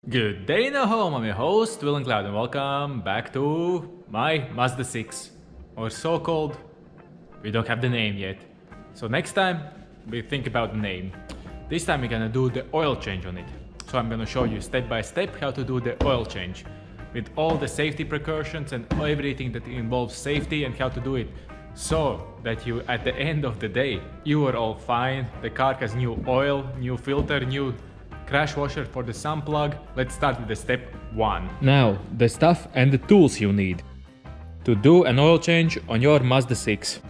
Good day in the home, I'm your host Will and Cloud and welcome back to my Mazda 6, or so called. We don't have the name yet, so next time we think about the name. This time we're gonna do the oil change on it. So I'm gonna show you step by step how to do the oil change with all the safety precautions and everything that involves safety and how to do it so that you at the end of the day you are all fine. The car has new oil, new filter, new crash washer for the sump plug. Let's start with the step 1. Now, the stuff and the tools you need to do an oil change on your Mazda 6.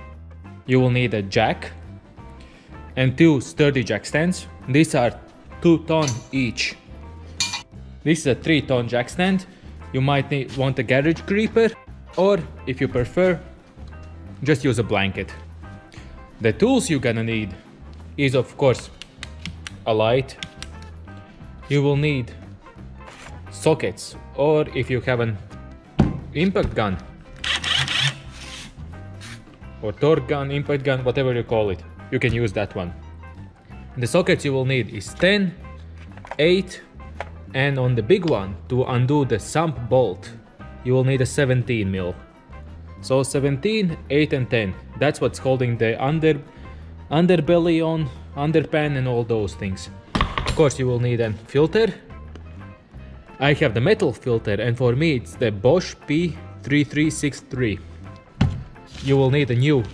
You will need a jack and 2 sturdy jack stands. These are 2 ton each. This is a 3 ton jack stand. You might want a garage creeper, or if you prefer, just use a blanket. The tools you're gonna need is of course a light. You will need sockets, or if you have an impact gun or torque gun, impact gun, whatever you call it, you can use that one. The sockets you will need is 10, 8, and on the big one to undo the sump bolt you will need a 17 mil. So 17, 8 and 10, that's what's holding the underbelly on, underpan and all those things. Of course you will need a filter. I have the metal filter and for me it's the Bosch P3363. You will need a new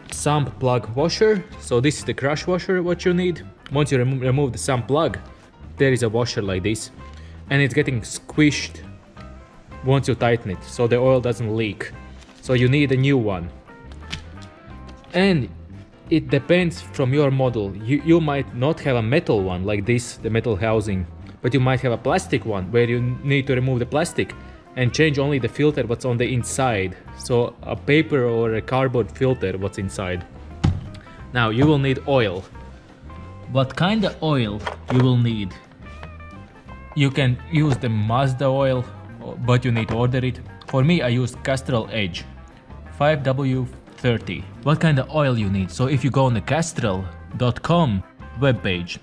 sump plug washer. So this is the crash washer what you need. Once you remove the sump plug, there is a washer like this and it's getting squished once you tighten it so the oil doesn't leak. So you need a new one. And it depends from your model. You might not have a metal one like this, the metal housing, but you might have a plastic one where you need to remove the plastic and change only the filter what's on the inside. So a paper or a cardboard filter what's inside. Now you will need oil. What kind of oil you will need? You can use the Mazda oil, but you need to order it. For me I use Castrol Edge 5W30. What kind of oil you need? So if you go on the castrol.com webpage,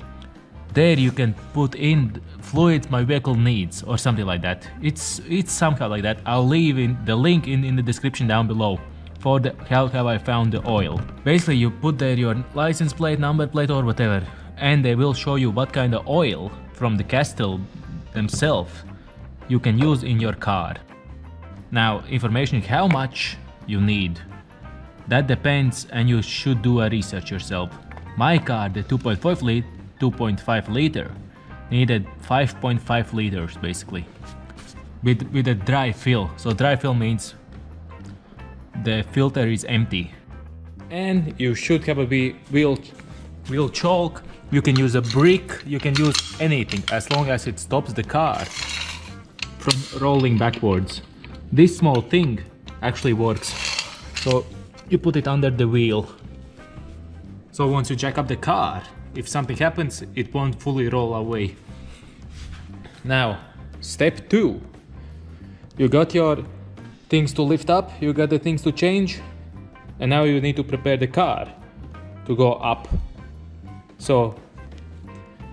there you can put in fluids my vehicle needs or something like that. It's somehow like that. I'll leave in the link in the description down below for the how have I found the oil. Basically you put there your license plate, number plate or whatever, and they will show you what kind of oil from the Castrol themselves you can use in your car. Now information how much you need, that depends and you should do a research yourself. My car, the 2.5 liter, needed 5.5 liters basically with a dry fill. So dry fill means the filter is empty. And you should have a wheel choke. You can use a brick, you can use anything as long as it stops the car from rolling backwards. This small thing actually works. So you put it under the wheel. So once you jack up the car, if something happens, it won't fully roll away. Now, step 2. You got your things to lift up, you got the things to change, and now you need to prepare the car to go up. So,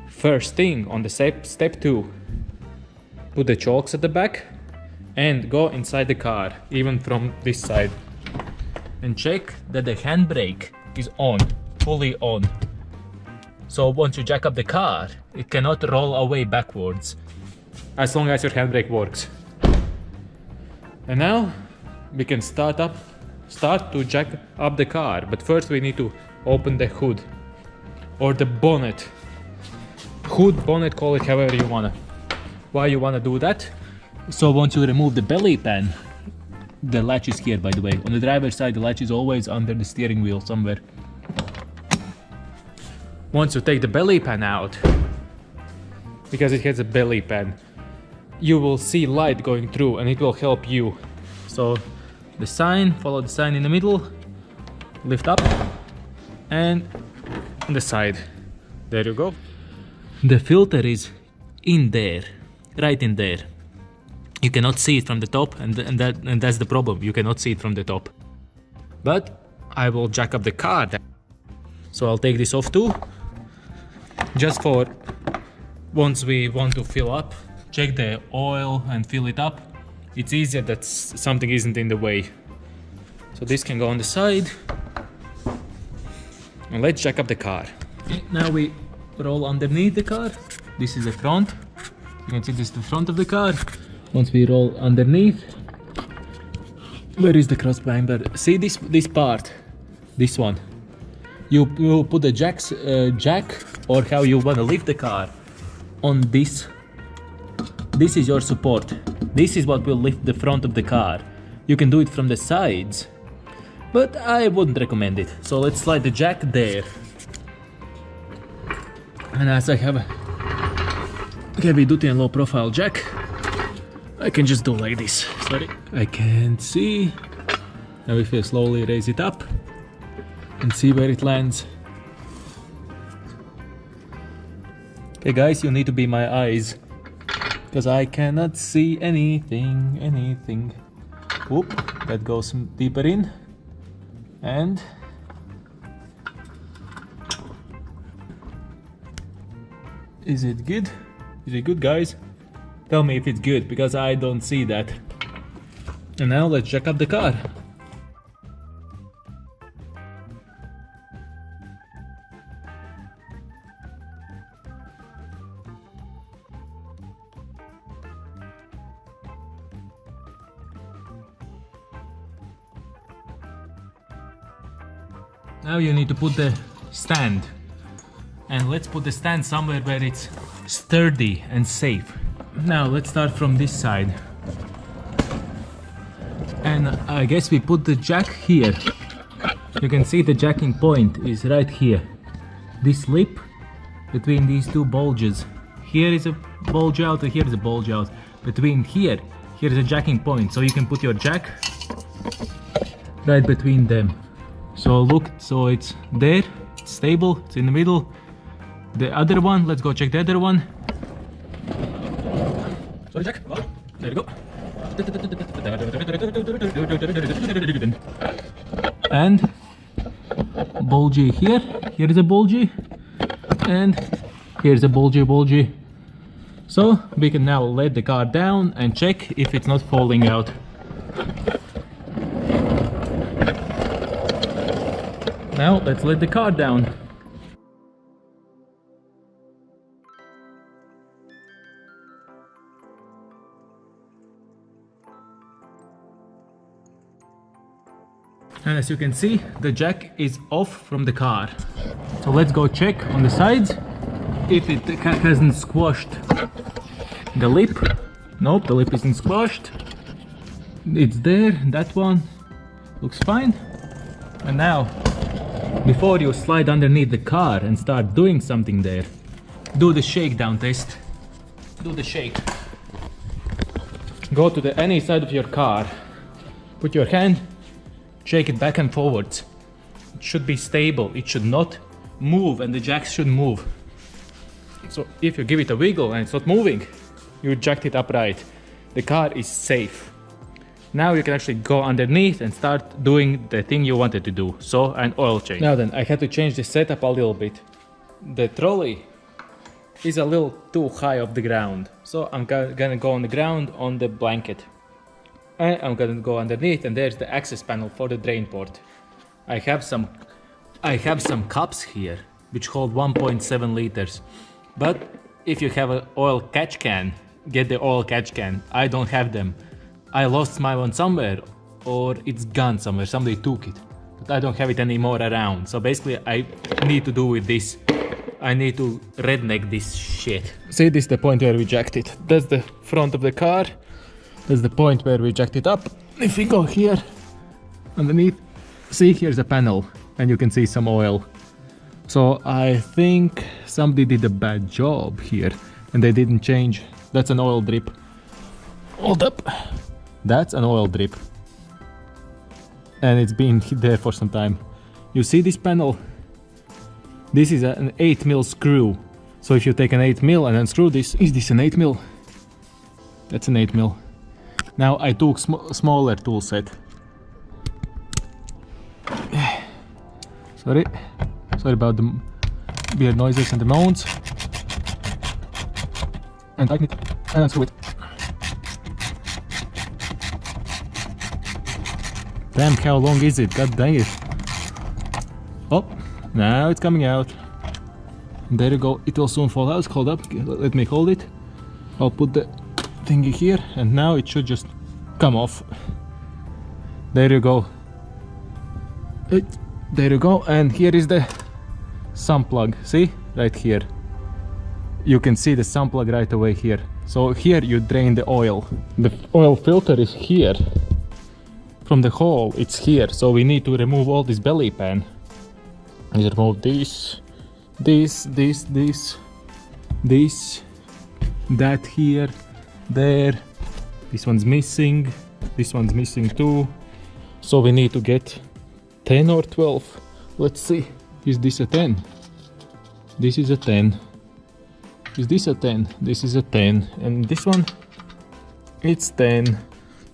first thing on the step 2, put the chokes at the back and go inside the car, even from this side. And check that the handbrake is on, fully on. So once you jack up the car, it cannot roll away backwards, as long as your handbrake works. And now we can start to jack up the car, but first we need to open the hood or the bonnet. Hood, bonnet, call it however you wanna. Why you wanna do that? So once you remove the belly pan, the latch is here by the way. On the driver's side the latch is always under the steering wheel somewhere. Once you take the belly pan out, because it has a belly pan, you will see light going through and it will help you. So the sign, follow the sign in the middle, lift up and on the side. There you go. The filter is in there, right in there. You cannot see it from the top and that's the problem. You cannot see it from the top. But I will jack up the car. So I'll take this off too, just for once we want to fill up, check the oil and fill it up. It's easier that something isn't in the way. So this can go on the side. And let's jack up the car. Okay, now we roll underneath the car. This is the front. You can see this is the front of the car. Once we roll underneath, where is the cross member? See this part, this one. You put the jack or how you want to lift the car on this. This is your support. This is what will lift the front of the car. You can do it from the sides, but I wouldn't recommend it. So let's slide the jack there. And as I have a heavy duty and low profile jack, I can just do like this. Sorry, I can't see. Now if you slowly raise it up and see where it lands. Okay guys, you need to be my eyes, because I cannot see anything. Whoop, that goes deeper in. And is it good? Is it good, guys? Tell me if it's good, because I don't see that. And now let's jack up the car. Now you need to put the stand, and let's put the stand somewhere where it's sturdy and safe. Now let's start from this side, and I guess we put the jack here. You can see the jacking point is right here. This lip between these two bulges. Here is a bulge out and here is a bulge out. Between here is a jacking point, so you can put your jack right between them. So look, so it's there, it's stable, it's in the middle. The other one, let's go check the other one. Sorry, Jack. Oh, there you go. And bulgy here. Here is a bulgy, and here's a bulgy. So we can now let the car down and check if it's not falling out. Now let's let the car down. And as you can see, the jack is off from the car. So let's go check on the sides if it hasn't squashed the lip. Nope, the lip isn't squashed. It's there, that one looks fine. And now, before you slide underneath the car and start doing something there, do the shakedown test. Do the shake. Go to any side of your car, put your hand, shake it back and forwards. It should be stable, it should not move, and the jacks should move. So if you give it a wiggle and it's not moving, you jacked it upright. The car is safe. Now you can actually go underneath and start doing the thing you wanted to do, so an oil change. Now then, I had to change the setup a little bit. The trolley is a little too high off the ground, so I'm gonna go on the ground on the blanket. And I'm gonna go underneath, and there's the access panel for the drain port. I have some cups here which hold 1.7 liters, but if you have an oil catch can, get the oil catch can. I don't have them. I lost my one somewhere, or it's gone somewhere, somebody took it, but I don't have it anymore around. So basically I need to do with this, I need to redneck this shit. See, this is the point where we jacked it. That's the front of the car, that's the point where we jacked it up. If we go here, underneath, see, here's a panel, and you can see some oil. So I think somebody did a bad job here, and they didn't change. That's an oil drip. Hold up. That's an oil drip, and it's been there for some time. You see this panel? This is an 8mm screw. So if you take an 8mm and unscrew this, is this an 8mm? That's an 8mm. Now I took smaller tool set. Sorry about the weird noises and the moans. and tighten it and unscrew it. Damn, how long is it? God dang it. Oh, now it's coming out. There you go, it will soon fall out. Hold up, let me hold it. I'll put the thingy here and now it should just come off. There you go. There you go, and here is the sump plug. See, right here. You can see the sump plug right away here. So here you drain the oil. The oil filter is here. From the hole, it's here. So we need to remove all this belly pan. We remove this, that here, there. This one's missing. This one's missing too. So we need to get 10 or 12. Let's see. Is this a 10? This is a 10. Is this a 10? This is a 10. And this one? It's 10.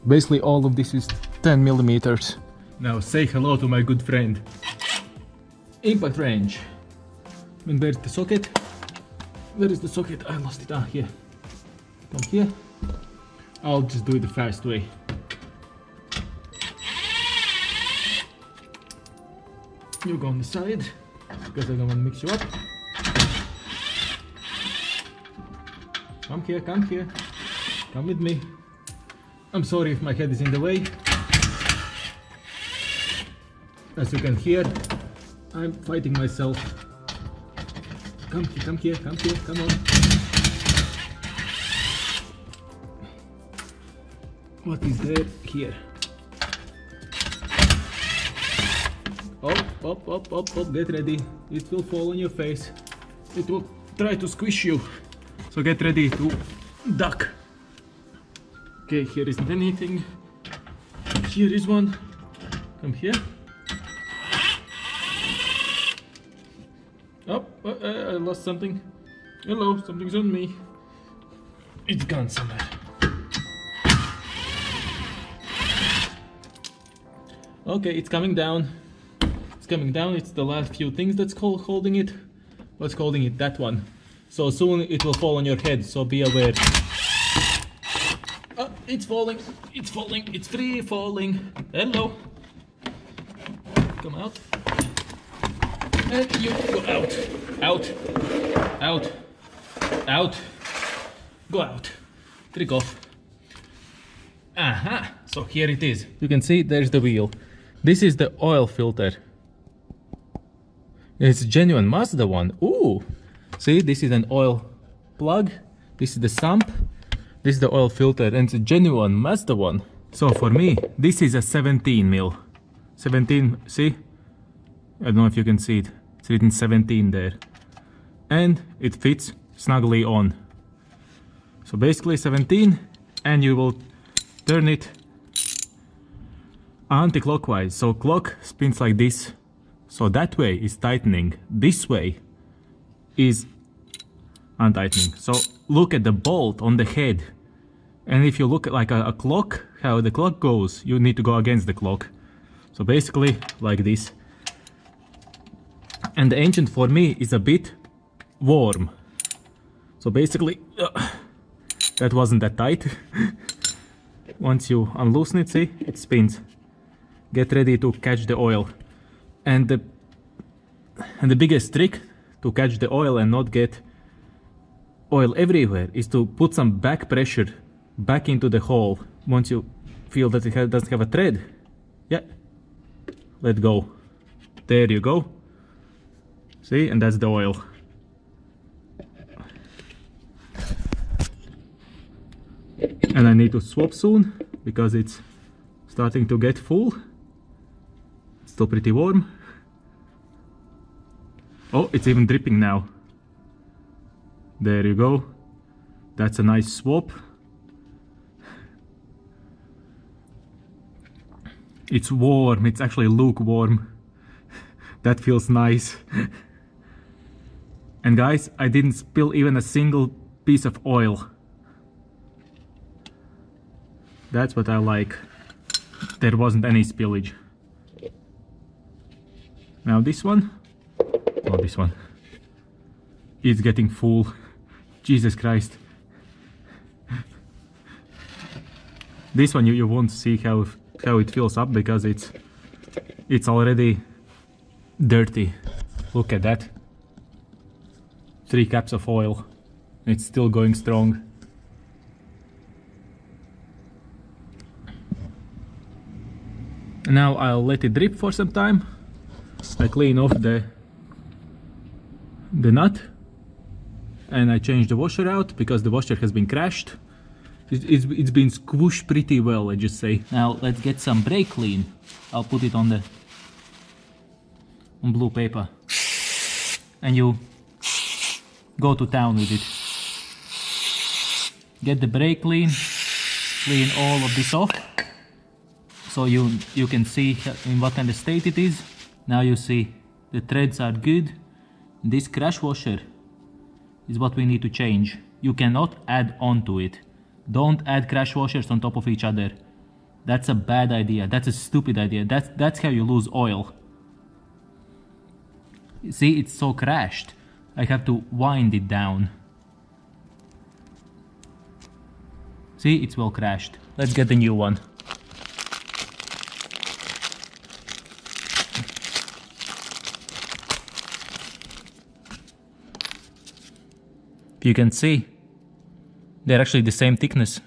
Basically all of this is 10 millimeters. Now say hello to my good friend. Impact wrench. And where's the socket? Where is the socket? I lost it. Ah, here. Come here. I'll just do it the fast way. You go on the side, because I don't want to mix you up. Come here, come here. Come with me. I'm sorry if my head is in the way. As you can hear, I'm fighting myself. Come here, come here, come here, come on. What is there? Here. Up, get ready. It will fall on your face. It will try to squish you. So get ready to duck. Okay, here isn't anything. Here is one. Come here. Oh, I lost something. Hello, something's on me. It's gone somewhere. Okay, it's coming down. It's coming down. It's the last few things that's holding it. What's holding it? That one. So soon it will fall on your head, so be aware. Oh, it's falling. It's falling. It's free falling. Hello. Come out. And you go out. Out. Out. Out. Go out. Trick off. Aha. So here it is. You can see there's the wheel. This is the oil filter. It's a genuine Mazda one. Ooh! See, this is an oil plug. This is the sump. This is the oil filter, and it's a genuine Mazda one. So for me, this is a 17 mil. 17, see? I don't know if you can see it. It's written 17 there. And it fits snugly on. So basically 17, and you will turn it anti-clockwise. So clock spins like this. So that way is tightening. This way is untightening. So look at the bolt on the head. And if you look at like a clock, how the clock goes, you need to go against the clock. So basically like this. And the engine for me is a bit warm. So basically, that wasn't that tight. Once you unloosen it, see, it spins. Get ready to catch the oil. And the biggest trick to catch the oil and not get oil everywhere is to put some back pressure back into the hole. Once you feel that it doesn't have a thread, yeah, let go. There you go. See, and that's the oil. And I need to swap soon because it's starting to get full. It's still pretty warm. Oh, it's even dripping now. There you go. That's a nice swap. It's warm, it's actually lukewarm. That feels nice. And guys, I didn't spill even a single piece of oil. That's what I like. There wasn't any spillage. Now this one. Oh, this one. It's getting full. Jesus Christ. This one you won't see how it fills up because it's already dirty. Look at that. 3 cups of oil. It's still going strong. Now I'll let it drip for some time. I clean off the nut and I change the washer out because the washer has been crashed. It's been squished pretty well, I just say. Now let's get some brake clean. I'll put it on blue paper and you go to town with it. Get the brake clean all of this off so you can see in what kind of state it is. Now you see the threads are good. This crash washer is what we need to change. You cannot add on to it. Don't add crash washers on top of each other. That's a bad idea. That's a stupid idea. That's how you lose oil. See, it's so crashed. I have to wind it down. See, it's well crashed. Let's get the new one. You can see they're actually the same thickness.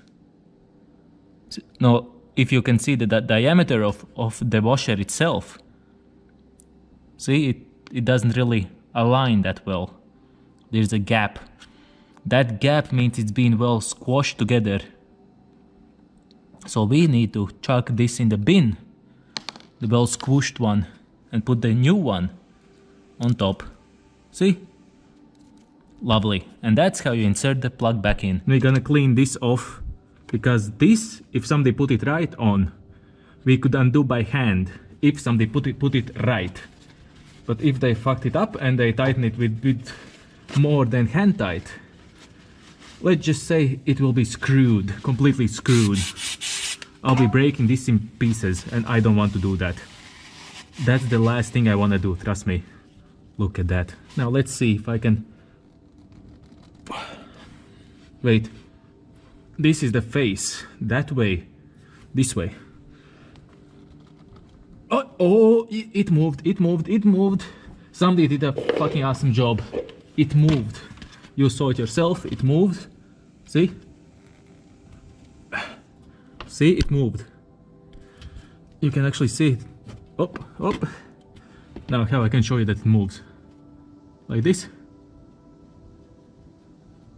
No, if you can see the diameter of the washer itself, see, it doesn't really align that well. There's a gap. That gap means it's been well squashed together. So we need to chuck this in the bin, the well squished one, and put the new one on top. See? Lovely. And that's how you insert the plug back in. We're gonna clean this off because this, if somebody put it right on, we could undo by hand if somebody put it right. But if they fucked it up and they tighten it with more than hand tight, let's just say it will be screwed, completely screwed. I'll be breaking this in pieces and I don't want to do that. That's the last thing I want to do, trust me. Look at that. Now let's see if I can... Wait, this is the face, that way, this way. Oh, it moved. Somebody did a fucking awesome job. It moved. You saw it yourself, it moved. See? See, it moved. You can actually see it. Up. Now how I can show you that it moves. Like this.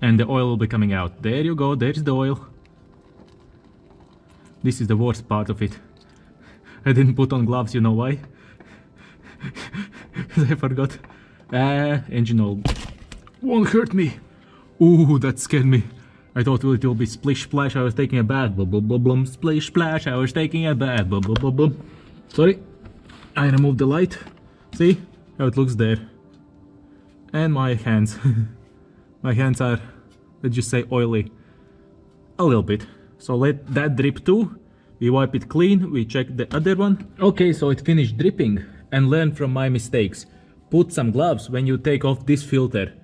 And the oil will be coming out. There you go, there's the oil. This is the worst part of it. I didn't put on gloves, you know why? I forgot. Engine oil. Won't hurt me. Ooh, that scared me. I thought it will be splish splash, I was taking a bath. Blum blum blum blum. Splish splash, I was taking a bath. Blum blum blum blum. Sorry. I removed the light. See how it looks there. And my hands. My hands are, let's just say, oily. A little bit. So let that drip too. We wipe it clean, we check the other one. Okay, so it finished dripping. And learn from my mistakes. Put some gloves when you take off this filter.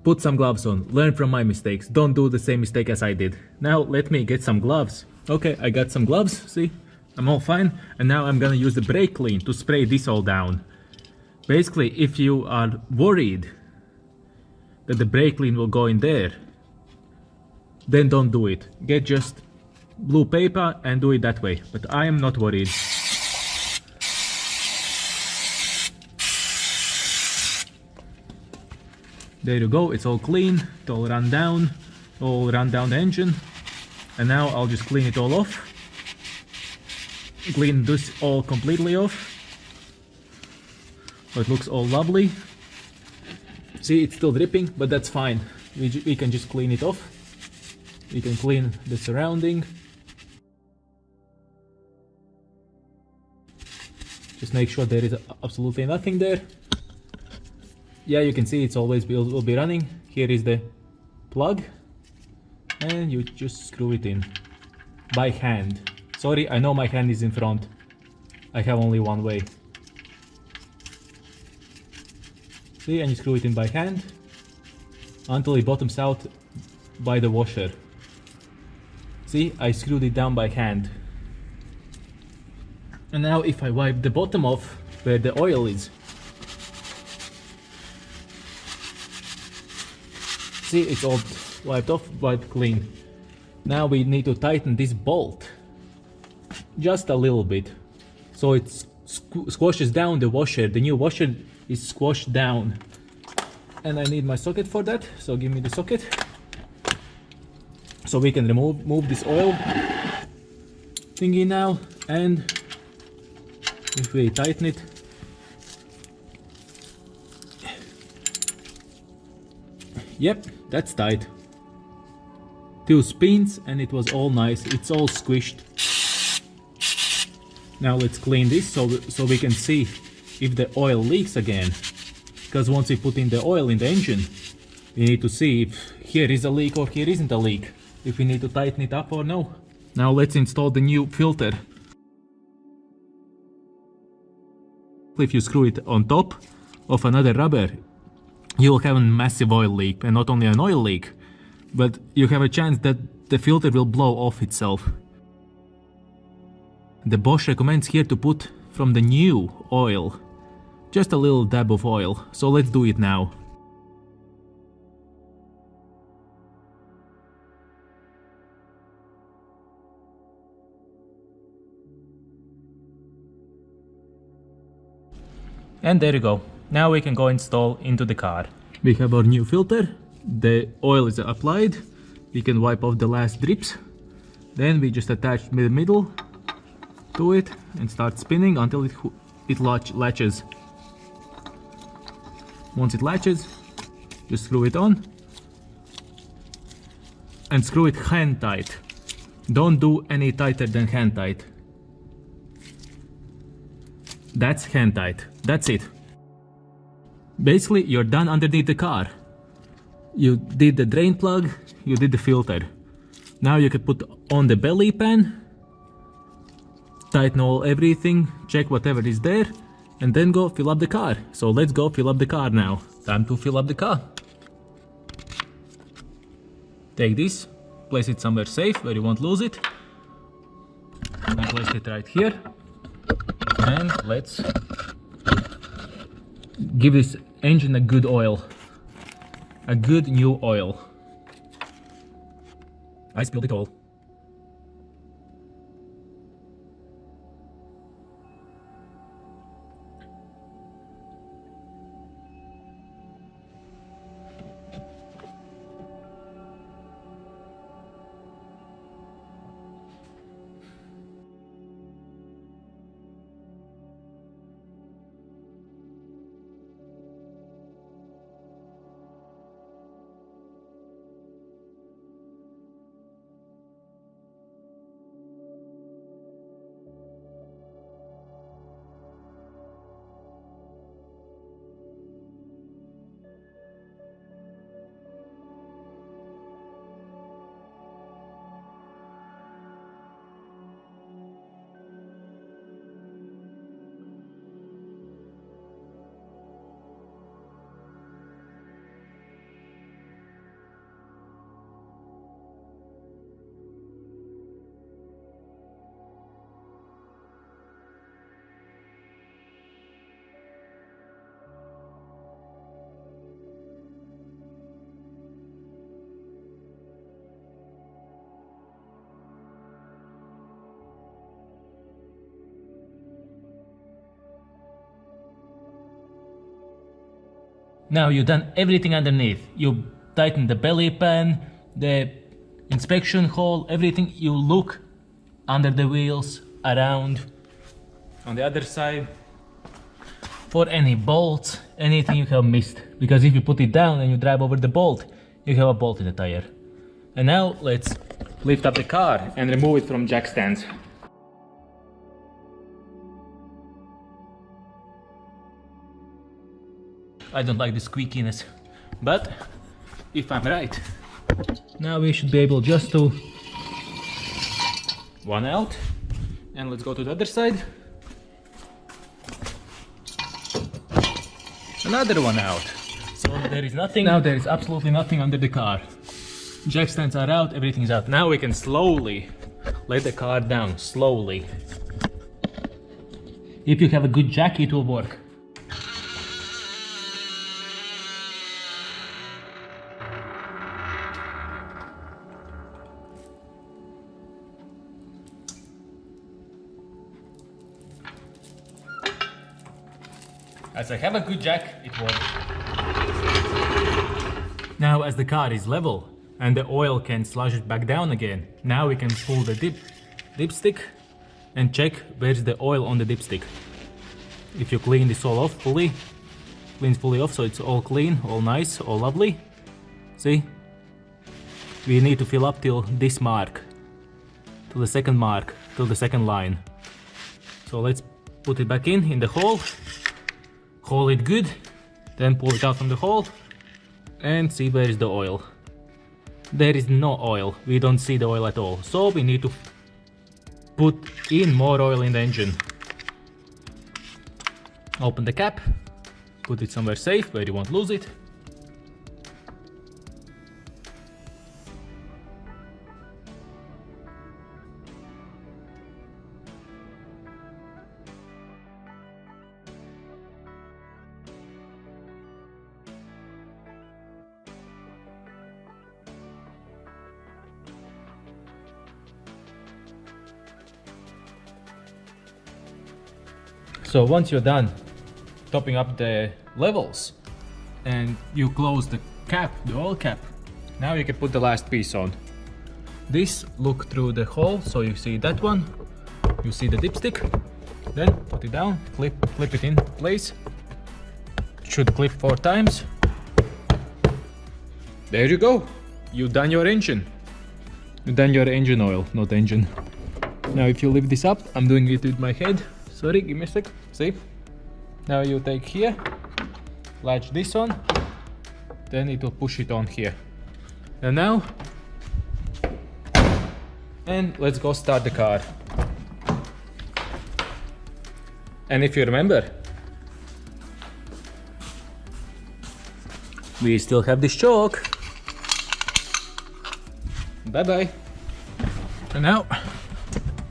Put some gloves on. Learn from my mistakes. Don't do the same mistake as I did. Now let me get some gloves. Okay, I got some gloves, see? I'm all fine. And now I'm gonna use the brake clean to spray this all down. Basically, if you are worried that the brake clean will go in there, then don't do it. Get just blue paper and do it that way. But I am not worried. There you go, it's all clean, it all run down the engine. And now I'll just clean it all off. Clean this all completely off. So it looks all lovely. See, it's still dripping, but that's fine. We can just clean it off. We can clean the surrounding. Just make sure there is absolutely nothing there. Yeah, you can see it's always will be running. Here is the plug. And you just screw it in. By hand. Sorry, I know my hand is in front. I have only one way. See, and you screw it in by hand until it bottoms out by the washer. See, I screwed it down by hand. And now if I wipe the bottom off where the oil is, see, it's all wiped off, wiped clean. Now we need to tighten this bolt just a little bit, so it squashes down the washer. The new washer is squashed down, and I need my socket for that, so give me the socket so we can remove this oil thingy now. And if we tighten it, yep, that's tight. 2 spins and it was all nice. It's all squished. Now let's clean this so we can see if the oil leaks again. Because once we put in the oil in the engine, we need to see if here is a leak or here isn't a leak. If we need to tighten it up or no. Now let's install the new filter. If you screw it on top of another rubber, you will have a massive oil leak, and not only an oil leak, but you have a chance that the filter will blow off itself. The Bosch recommends here to put from the new oil, just a little dab of oil, so let's do it now. And there you go. Now we can go install into the car. We have our new filter. The oil is applied. We can wipe off the last drips. Then we just attach the middle to it and start spinning until it latches. Once it latches, just screw it on and screw it hand tight. Don't do any tighter than hand tight. That's hand tight. That's it. Basically, you're done underneath the car. You did the drain plug, you did the filter. Now you can put on the belly pan, tighten everything, check whatever is there, and then go fill up the car. So let's go fill up the car now. Time to fill up the car. Take this, place it somewhere safe where you won't lose it. I place it right here. And let's give this engine a good oil. A good new oil. I spilled it all. Now you've done everything underneath. You tighten the belly pan, the inspection hole, everything. You look under the wheels, around, on the other side, for any bolts, anything you have missed. Because if you put it down and you drive over the bolt, you have a bolt in the tire. And now let's lift up the car and remove it from jack stands. I don't like the squeakiness, but if I'm right, now we should be able just to one out, and let's go to the other side. Another one out. So there is nothing, now there is absolutely nothing under the car. Jack stands are out, everything's out. Now we can slowly let the car down, slowly. If you have a good jack, it will work. As I have a good jack, it works. Now as the car is level and the oil can slush it back down again, now we can pull the dipstick and check where's the oil on the dipstick. If you clean this all off fully, cleans fully off so it's all clean, all nice, all lovely. See? We need to fill up till this mark, till the second mark, till the second line. So let's put it back in the hole. Hold it good, then pull it out from the hole and see where is the oil. There is no oil, we don't see the oil at all. So we need to put in more oil in the engine. Open the cap, put it somewhere safe where you won't lose it. So once you're done topping up the levels and you close the cap, the oil cap, now you can put the last piece on. This look through the hole, so you see that one, you see the dipstick, then put it down, clip it in place. Should clip 4 times. There you go, you've done your engine. You've done your engine oil, not engine. Now if you lift this up, I'm doing it with my head. Sorry, give me a sec. See? Now you take here, latch this on, then it will push it on here. And now, and let's go start the car. And if you remember, we still have this choke. Bye bye. And now,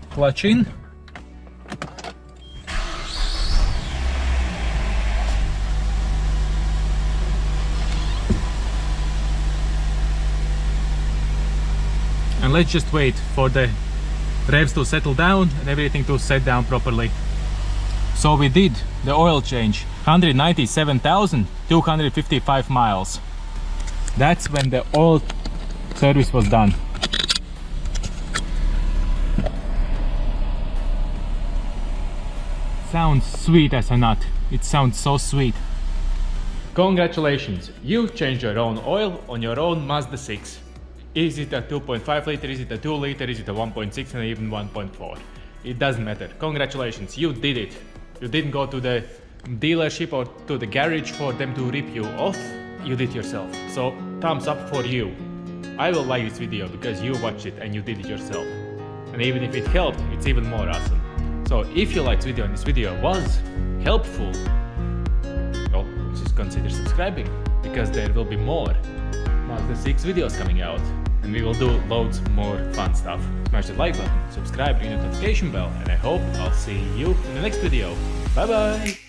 clutch in. And let's just wait for the revs to settle down and everything to set down properly. So we did the oil change, 197,255 miles. That's when the oil service was done. Sounds sweet as a nut. It sounds so sweet. Congratulations, you changed your own oil on your own Mazda 6. Is it a 2.5 liter, is it a 2 liter, is it a 1.6 and even 1.4? It doesn't matter. Congratulations, you did it. You didn't go to the dealership or to the garage for them to rip you off. You did yourself. So thumbs up for you. I will like this video because you watched it and you did it yourself. And even if it helped, it's even more awesome. So if you liked this video and this video was helpful, well, just consider subscribing because there will be more Mazda 6 videos coming out and we will do loads more fun stuff. Smash the like button, subscribe, ring the notification bell, and I hope I'll see you in the next video. Bye bye!